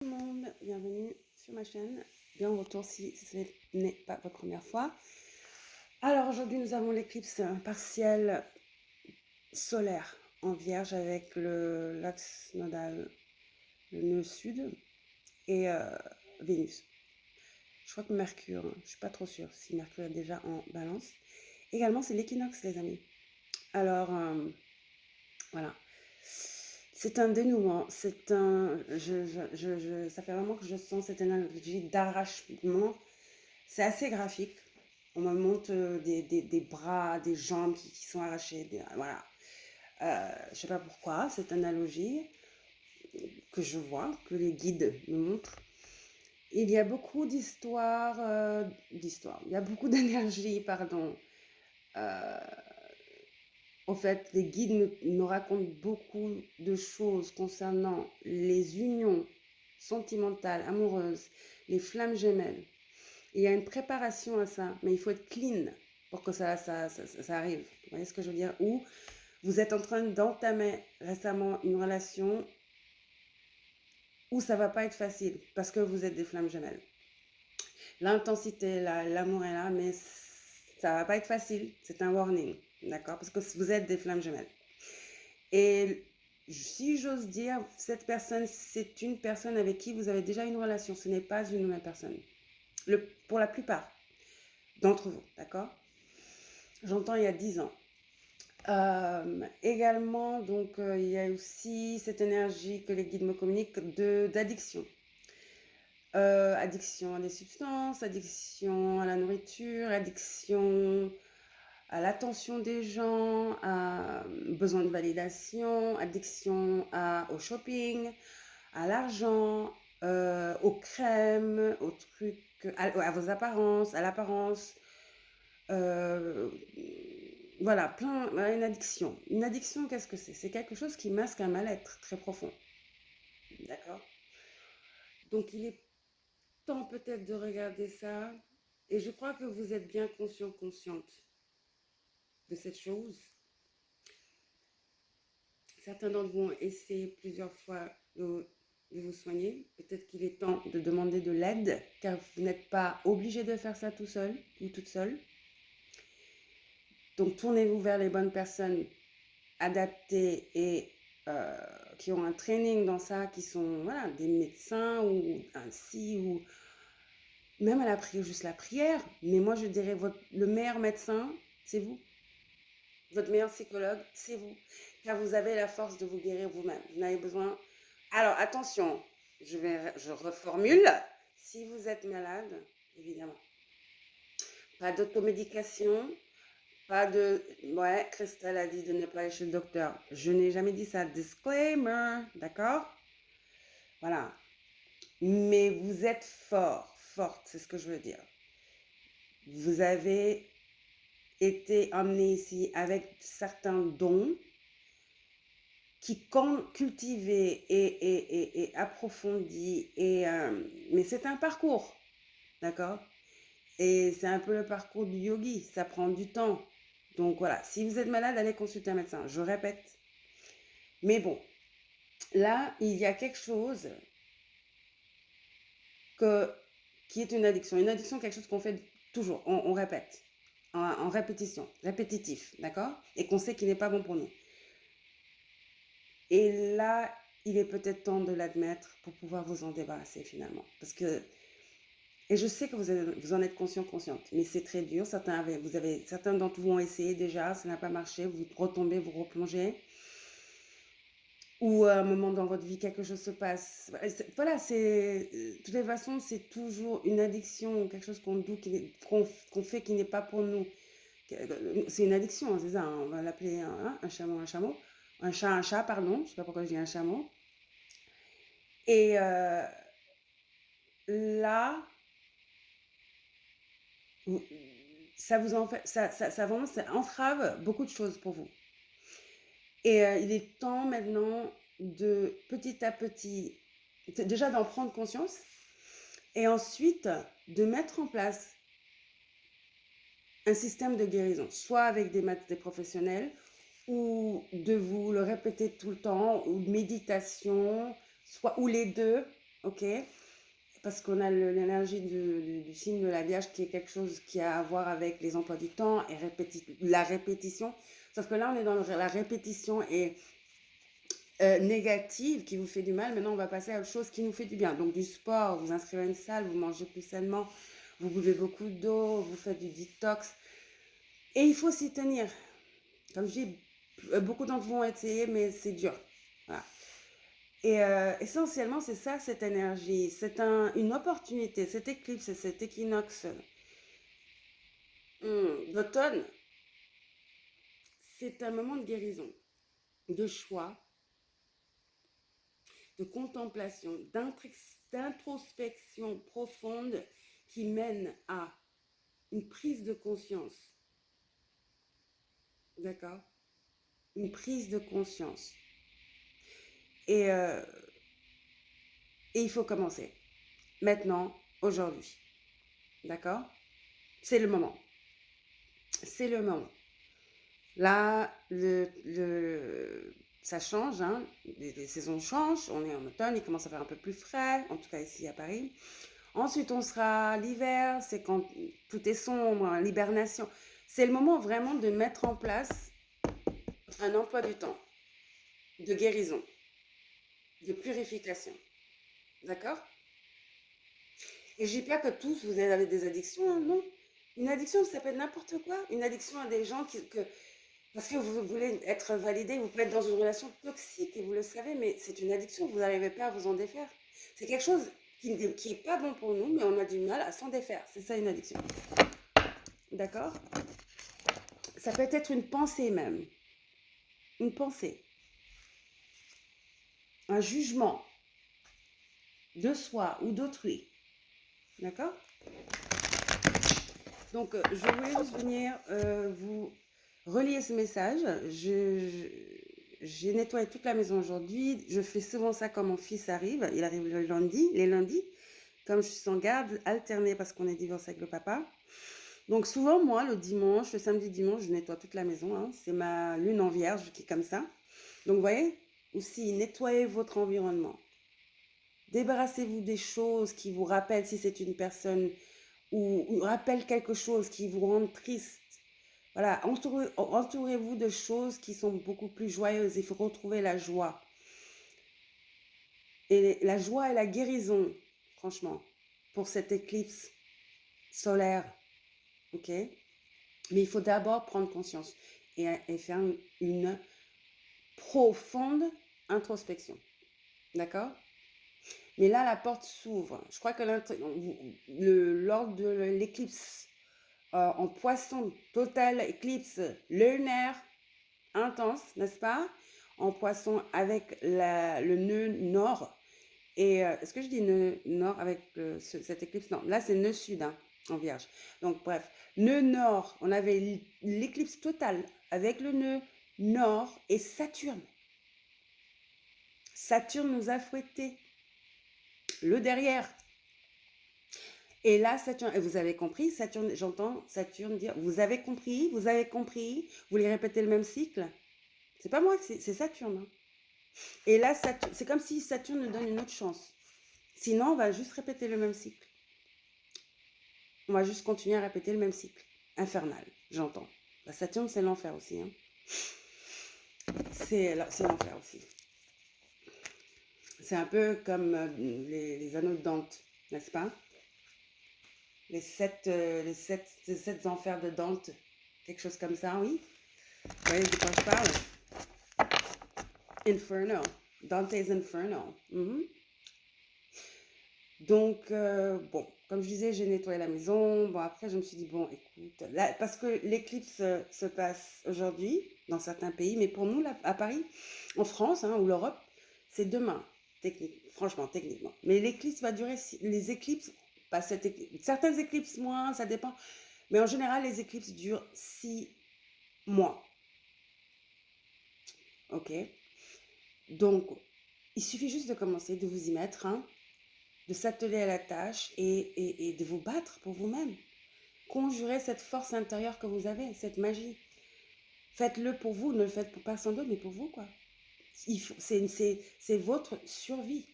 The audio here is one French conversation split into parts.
Tout le monde, bienvenue sur ma chaîne. Bien retour si ce n'est pas votre première fois. Alors aujourd'hui nous avons l'éclipse partielle solaire en Vierge avec l'axe nodal, le nœud sud et Vénus. Je crois que Mercure, je ne suis pas trop sûre si Mercure est déjà en balance. Également c'est l'équinoxe les amis. Alors voilà. C'est un dénouement, c'est un... ça fait vraiment que je sens cette énergie d'arrachement. C'est assez graphique. On me montre des bras, des jambes qui sont arrachées. Voilà. Je ne sais pas pourquoi, cette analogie que je vois, que les guides me montrent. Il y a beaucoup d'histoires, il y a beaucoup d'énergie, pardon. En fait, les guides nous racontent beaucoup de choses concernant les unions sentimentales, amoureuses, les flammes gemelles. Il y a une préparation à ça, mais il faut être clean pour que ça arrive. Vous voyez ce que je veux dire? Ou vous êtes en train d'entamer récemment une relation où ça va pas être facile parce que vous êtes des flammes gemelles. L'intensité, l'amour est là, mais ça va pas être facile. C'est un warning, d'accord? Parce que vous êtes des flammes gemelles. Et si j'ose dire, cette personne, c'est une personne avec qui vous avez déjà une relation. Ce n'est pas une nouvelle personne. Pour la plupart d'entre vous, d'accord? J'entends il y a 10 ans. Également, donc, il y a aussi cette énergie que les guides me communiquent d'addiction. Addiction à des substances, addiction à la nourriture, addiction à l'attention des gens, à besoin de validation, addiction au shopping, à l'argent, aux crèmes, aux trucs, à vos apparences, à l'apparence. Voilà, une addiction. Une addiction, qu'est-ce que c'est? C'est quelque chose qui masque un mal-être très profond. D'accord? Donc, il est temps peut-être de regarder ça. Et je crois que vous êtes bien conscient, consciente de cette chose. Certains d'entre vous ont essayé plusieurs fois de vous soigner. Peut-être qu'il est temps de demander de l'aide, car vous n'êtes pas obligé de faire ça tout seul ou toute seule. Donc, tournez-vous vers les bonnes personnes adaptées et qui ont un training dans ça, qui sont voilà, des médecins ou ainsi, ou même à la prière, juste la prière. Mais moi, je dirais, le meilleur médecin, c'est vous. Votre meilleur psychologue, c'est vous. Car vous avez la force de vous guérir vous-même. Vous n'avez besoin... Alors, attention, je reformule. Si vous êtes malade, évidemment, pas d'automédication, pas de... Ouais, Christelle a dit de ne pas aller chez le docteur. Je n'ai jamais dit ça. Disclaimer, d'accord? Voilà. Mais vous êtes fort, forte, c'est ce que je veux dire. Vous avez été emmené ici avec certains dons qui cultivés et approfondis. Mais c'est un parcours, d'accord? Et c'est un peu le parcours du yogi, ça prend du temps. Donc voilà, si vous êtes malade, allez consulter un médecin, je répète. Mais bon, là, il y a quelque chose qui est une addiction. Une addiction, quelque chose qu'on fait toujours, on répète, en répétition, répétitif, d'accord? Et qu'on sait qu'il n'est pas bon pour nous. Et là, il est peut-être temps de l'admettre pour pouvoir vous en débarrasser finalement. Parce que, et je sais que vous en êtes consciente, mais c'est très dur. Certains d'entre vous ont essayé déjà, ça n'a pas marché, vous retombez, vous replongez. Ou à un moment dans votre vie, quelque chose se passe. Voilà, de toutes les façons, c'est toujours une addiction, quelque chose qu'on fait qui n'est pas pour nous. C'est une addiction, c'est ça, on va l'appeler un chameau, un chat, pardon, je ne sais pas pourquoi je dis un chameau. Et là, ça vraiment, ça entrave beaucoup de choses pour vous. Et il est temps maintenant de petit à petit, déjà d'en prendre conscience et ensuite de mettre en place un système de guérison, soit avec des professionnels ou de vous le répéter tout le temps, ou méditation, ou les deux. ok? Parce qu'on a l'énergie du signe de la Vierge qui est quelque chose qui a à voir avec les emplois du temps et la répétition. Sauf que là, on est dans la répétition et négative qui vous fait du mal. Maintenant, on va passer à autre chose qui nous fait du bien. Donc, du sport, vous inscrivez à une salle, vous mangez plus sainement, vous buvez beaucoup d'eau, vous faites du détox. Et il faut s'y tenir. Comme je dis, beaucoup d'entre vous vont essayer, mais c'est dur. Voilà. Et essentiellement, c'est ça, cette énergie. C'est une opportunité, cet éclipse, cet équinoxe d'automne, c'est un moment de guérison, de choix, de contemplation, d'introspection profonde qui mène à une prise de conscience. D'accord? Une prise de conscience. Et, euh, et il faut commencer. Maintenant, aujourd'hui. D'accord? C'est le moment. C'est le moment. Là, ça change, hein? Les saisons changent. On est en automne, il commence à faire un peu plus frais, en tout cas ici à Paris. Ensuite, on sera l'hiver, c'est quand tout est sombre, hein, l'hibernation. C'est le moment vraiment de mettre en place un emploi du temps, de guérison, de purification. D'accord? Et je dis pas que tous vous avez des addictions, hein, non. Une addiction, ça peut être n'importe quoi. Une addiction à des gens parce que vous voulez être validé, vous pouvez être dans une relation toxique et vous le savez, mais c'est une addiction, vous n'arrivez pas à vous en défaire. C'est quelque chose qui n'est pas bon pour nous, mais on a du mal à s'en défaire. C'est ça une addiction. D'accord? Ça peut être une pensée même. Une pensée. Un jugement de soi ou d'autrui. D'accord? Donc, je voulais juste venir vous relier ce message. J'ai nettoyé toute la maison aujourd'hui. Je fais souvent ça quand mon fils arrive. Il arrive les lundis. Comme je suis en garde alternée parce qu'on est divorcé avec le papa. Donc, souvent, moi, le dimanche, le samedi, dimanche, je nettoie toute la maison. Hein. C'est ma lune en vierge qui est comme ça. Donc, vous voyez, aussi, nettoyez votre environnement. Débarrassez-vous des choses qui vous rappellent si c'est une personne ou rappelle quelque chose qui vous rend triste. Voilà, entourez-vous de choses qui sont beaucoup plus joyeuses. Il faut retrouver la joie. Et la joie et la guérison, franchement, pour cette éclipse solaire. Ok? Mais il faut d'abord prendre conscience et faire une profonde introspection. D'accord? Mais là, la porte s'ouvre. Je crois que lors de l'éclipse en poisson, total éclipse lunaire intense, n'est-ce pas? En poisson avec le nœud nord. Et est-ce que je dis nœud nord avec cette éclipse? Non, là c'est nœud sud hein, en vierge. Donc bref, nœud nord, on avait l'éclipse totale avec le nœud nord et Saturne. Saturne nous a fouetté le derrière. Et là, Saturne, et vous avez compris, Saturne, j'entends Saturne dire, vous avez compris, vous voulez répéter le même cycle? C'est pas moi, c'est Saturne. Hein. Et là, c'est comme si Saturne nous donne une autre chance. Sinon, on va juste répéter le même cycle. On va juste continuer à répéter le même cycle. Infernal, j'entends. La Saturne, c'est l'enfer aussi. Hein. C'est l'enfer aussi. C'est un peu comme les anneaux de Dante, n'est-ce pas? Les sept enfers de Dante, quelque chose comme ça, oui. Vous voyez de quoi je parle? Inferno, Dante's Inferno. Donc, bon, comme je disais, j'ai nettoyé la maison. Bon, après, je me suis dit, bon, écoute, là, parce que l'éclipse se passe aujourd'hui dans certains pays, mais pour nous, là, à Paris, en France hein, ou l'Europe, c'est demain, franchement, techniquement. Mais l'éclipse va durer, les éclipses, pas certaines éclipses moins, ça dépend. Mais en général, les éclipses durent 6 mois. Ok? Donc, il suffit juste de commencer, de vous y mettre, hein, de s'atteler à la tâche et de vous battre pour vous-même. Conjurez cette force intérieure que vous avez, cette magie. Faites-le pour vous, ne le faites pour personne d'autre, mais pour vous, quoi. C'est votre survie.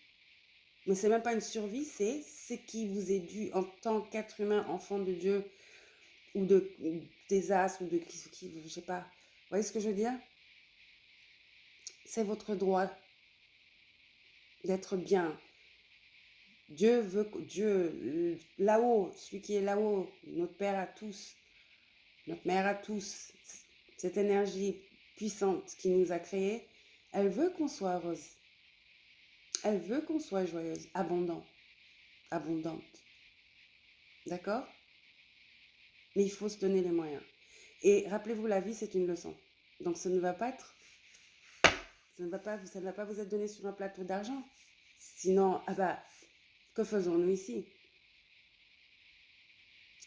Mais c'est même pas une survie, c'est ce qui vous est dû en tant qu'être humain, enfant de Dieu, ou des astres, ou de qui, je sais pas. Vous voyez ce que je veux dire? C'est votre droit d'être bien. Dieu veut que Dieu, là-haut, celui qui est là-haut, notre Père à tous, notre Mère à tous, cette énergie puissante qui nous a créés, elle veut qu'on soit heureuse. Elle veut qu'on soit joyeuse, abondante. D'accord? Mais il faut se donner les moyens. Et rappelez-vous, la vie, c'est une leçon. Donc, ça ne va pas vous être donné sur un plateau d'argent. Sinon, ah bah, que faisons-nous ici?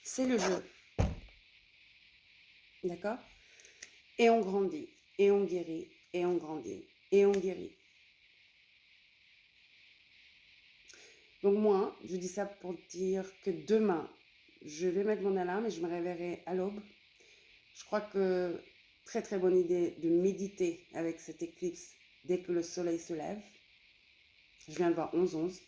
C'est le jeu. D'accord? Et on grandit, et on guérit, et on grandit, et on guérit. Donc moi, je dis ça pour dire que demain, je vais mettre mon alarme et je me réveillerai à l'aube. Je crois que très très bonne idée de méditer avec cette éclipse dès que le soleil se lève. Je viens de voir 11-11.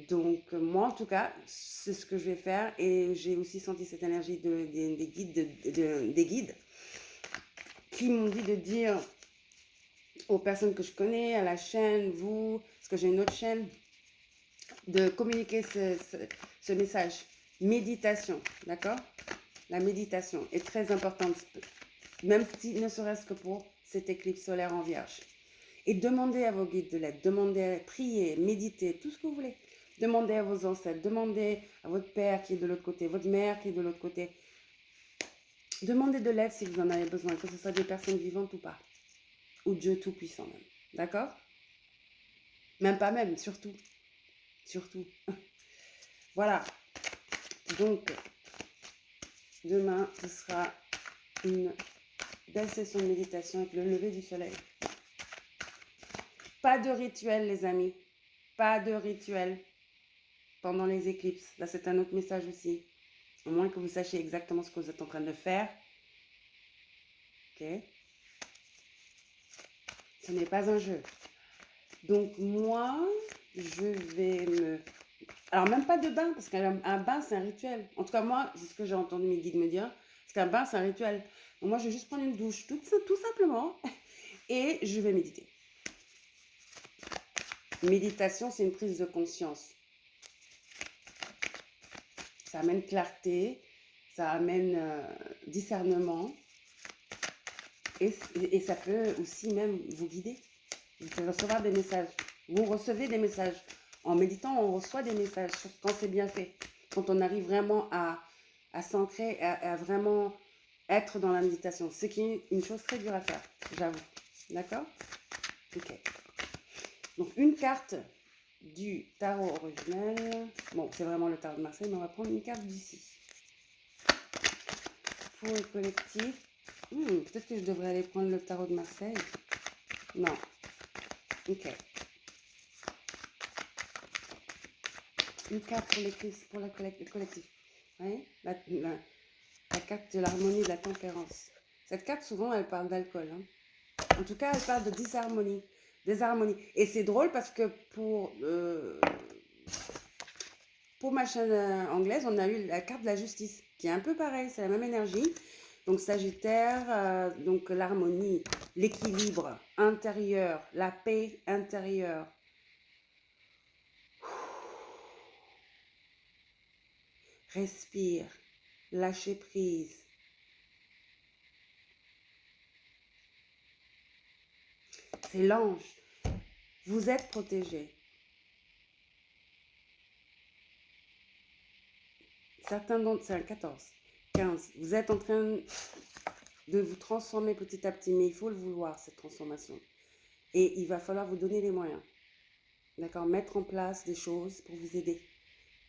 Donc moi en tout cas, c'est ce que je vais faire et j'ai aussi senti cette énergie des guides qui m'ont dit de dire aux personnes que je connais, à la chaîne, vous, parce que j'ai une autre chaîne, de communiquer ce message. Méditation, d'accord? La méditation est très importante, même si ne serait-ce que pour cette éclipse solaire en Vierge. Et demandez à vos guides de l'aide, demandez, priez, méditez, tout ce que vous voulez. Demandez à vos ancêtres, demandez à votre père qui est de l'autre côté, votre mère qui est de l'autre côté. Demandez de l'aide si vous en avez besoin, que ce soit des personnes vivantes ou pas. Ou Dieu Tout-Puissant même. D'accord? Même pas même, surtout. Surtout. Voilà. Donc, demain, ce sera une belle session de méditation avec le lever du soleil. Pas de rituel, les amis. Pas de rituel pendant les éclipses. Là, c'est un autre message aussi. Au moins que vous sachiez exactement ce que vous êtes en train de faire. Ok? Ce n'est pas un jeu. Donc, moi, je vais me... Alors, même pas de bain, parce qu'un bain, c'est un rituel. En tout cas, moi, c'est ce que j'ai entendu mes guides me dire. Parce qu'un bain, c'est un rituel. Donc, moi, je vais juste prendre une douche, tout simplement. Et je vais méditer. Méditation, c'est une prise de conscience. Ça amène clarté, ça amène discernement. Et ça peut aussi même vous guider. Vous pouvez recevoir des messages. Vous recevez des messages. En méditant, on reçoit des messages quand c'est bien fait. Quand on arrive vraiment à s'ancrer, à vraiment être dans la méditation. Ce qui est une chose très dure à faire, j'avoue. D'accord? Ok. Donc, une carte du tarot originel. Bon, c'est vraiment le tarot de Marseille, mais on va prendre une carte d'ici. Pour le collectif. Peut-être que je devrais aller prendre le tarot de Marseille. Non. Ok. Une carte pour le collectif. Oui, la carte de l'harmonie, de la tempérance. Cette carte, souvent, elle parle d'alcool. Hein. En tout cas, elle parle de disharmonie. Désharmonie. Et c'est drôle parce que pour ma chaîne anglaise, on a eu la carte de la justice, qui est un peu pareil, c'est la même énergie. Donc Sagittaire, donc l'harmonie, l'équilibre intérieur, la paix intérieure. Respire, lâcher prise. C'est l'ange. Vous êtes protégé. Certains d'entre c'est un 14, 15. Vous êtes en train de vous transformer petit à petit, mais il faut le vouloir, cette transformation. Et il va falloir vous donner les moyens. D'accord? Mettre en place des choses pour vous aider.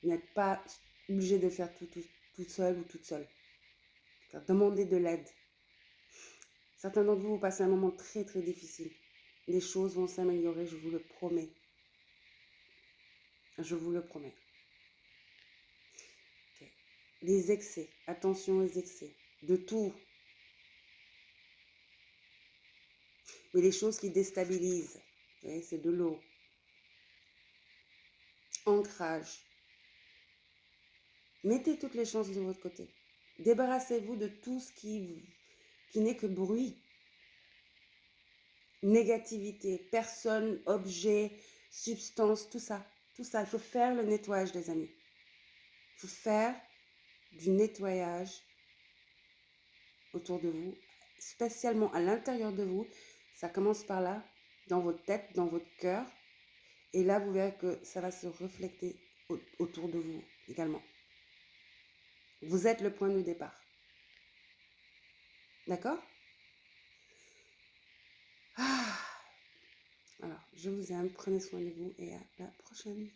Vous n'êtes pas obligé de faire tout seul ou toute seule. Demandez de l'aide. Certains d'entre vous passez un moment très très difficile. Les choses vont s'améliorer, je vous le promets. Je vous le promets. Okay. Les excès, attention aux excès, de tout. Mais les choses qui déstabilisent, c'est de l'eau. ancrage. Mettez toutes les chances de votre côté. Débarrassez-vous de tout ce qui n'est que bruit. Négativité, personne, objet, substance, tout ça. Tout ça, il faut faire le nettoyage, les amis. Il faut faire du nettoyage autour de vous, spécialement à l'intérieur de vous. Ça commence par là, dans votre tête, dans votre cœur. Et là, vous verrez que ça va se refléter autour de vous également. Vous êtes le point de départ. D'accord? Alors, je vous aime, prenez soin de vous et à la prochaine.